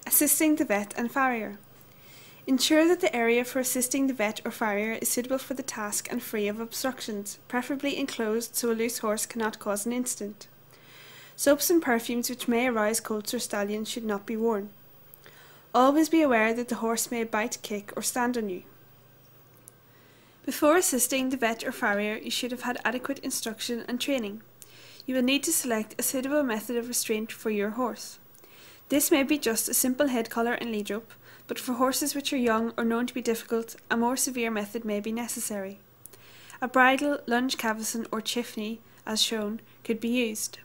Assisting the vet and farrier. Ensure that the area for assisting the vet or farrier is suitable for the task and free of obstructions, preferably enclosed so a loose horse cannot cause an incident. Soaps and perfumes which may arouse colts or stallions should not be worn. Always be aware that the horse may bite, kick, or stand on you. Before assisting the vet or farrier, you should have had adequate instruction and training. You will need to select a suitable method of restraint for your horse. This may be just a simple head collar and lead rope, but for horses which are young or known to be difficult, a more severe method may be necessary. A bridle, lunge cavesson, or chiffney, as shown, could be used.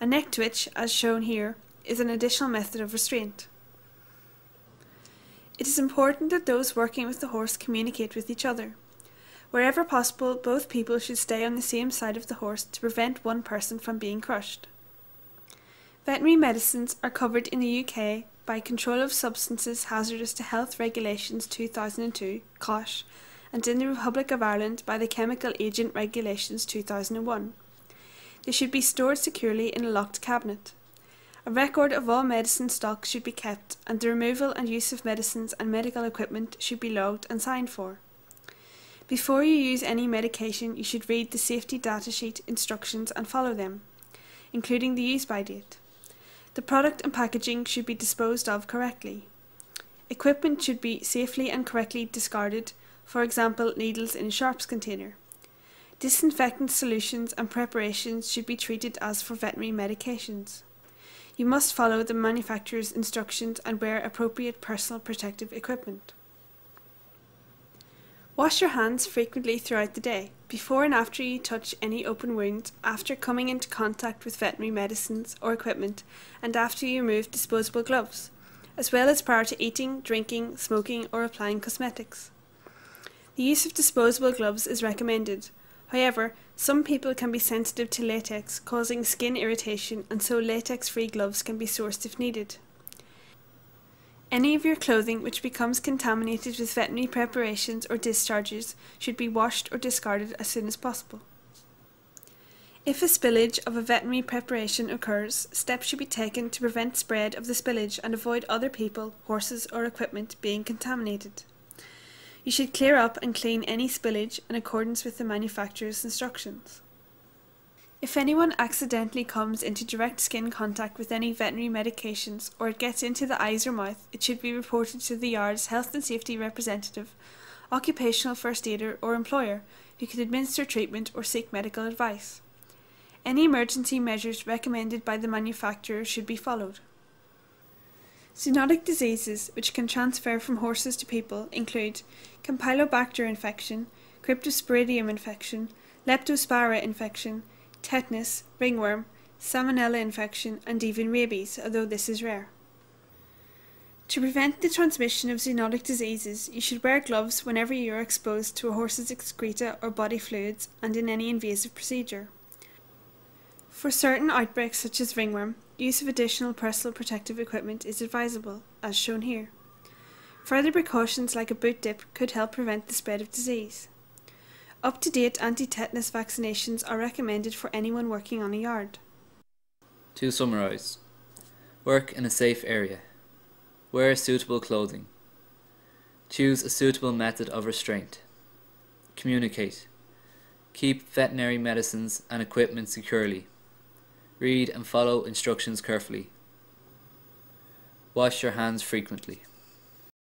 A neck twitch, as shown here, is an additional method of restraint. It is important that those working with the horse communicate with each other. Wherever possible, both people should stay on the same side of the horse to prevent one person from being crushed. Veterinary medicines are covered in the UK by Control of Substances Hazardous to Health Regulations 2002 (COSH) and in the Republic of Ireland by the Chemical Agent Regulations 2001. They should be stored securely in a locked cabinet. A record of all medicine stock should be kept, and the removal and use of medicines and medical equipment should be logged and signed for. Before you use any medication, you should read the safety datasheet instructions and follow them, including the use-by date. The product and packaging should be disposed of correctly. Equipment should be safely and correctly discarded, for example, needles in a sharps container. Disinfectant solutions and preparations should be treated as for veterinary medications. You must follow the manufacturer's instructions and wear appropriate personal protective equipment. Wash your hands frequently throughout the day, before and after you touch any open wound, after coming into contact with veterinary medicines or equipment, and after you remove disposable gloves, as well as prior to eating, drinking, smoking, or applying cosmetics. The use of disposable gloves is recommended. However, some people can be sensitive to latex, causing skin irritation, and so latex-free gloves can be sourced if needed. Any of your clothing which becomes contaminated with veterinary preparations or discharges should be washed or discarded as soon as possible. If a spillage of a veterinary preparation occurs, steps should be taken to prevent spread of the spillage and avoid other people, horses, or equipment being contaminated. You should clear up and clean any spillage in accordance with the manufacturer's instructions. If anyone accidentally comes into direct skin contact with any veterinary medications or it gets into the eyes or mouth, it should be reported to the yard's health and safety representative, occupational first aider or employer who can administer treatment or seek medical advice. Any emergency measures recommended by the manufacturer should be followed. Zoonotic diseases which can transfer from horses to people include Campylobacter infection, Cryptosporidium infection, Leptospira infection, tetanus, ringworm, salmonella infection, and even rabies, although this is rare. To prevent the transmission of zoonotic diseases, you should wear gloves whenever you are exposed to a horse's excreta or body fluids and in any invasive procedure. For certain outbreaks such as ringworm, use of additional personal protective equipment is advisable, as shown here. Further precautions like a boot dip could help prevent the spread of disease. Up-to-date anti-tetanus vaccinations are recommended for anyone working on a yard. To summarise, work in a safe area. Wear suitable clothing. Choose a suitable method of restraint. Communicate. Keep veterinary medicines and equipment securely. Read and follow instructions carefully. Wash your hands frequently.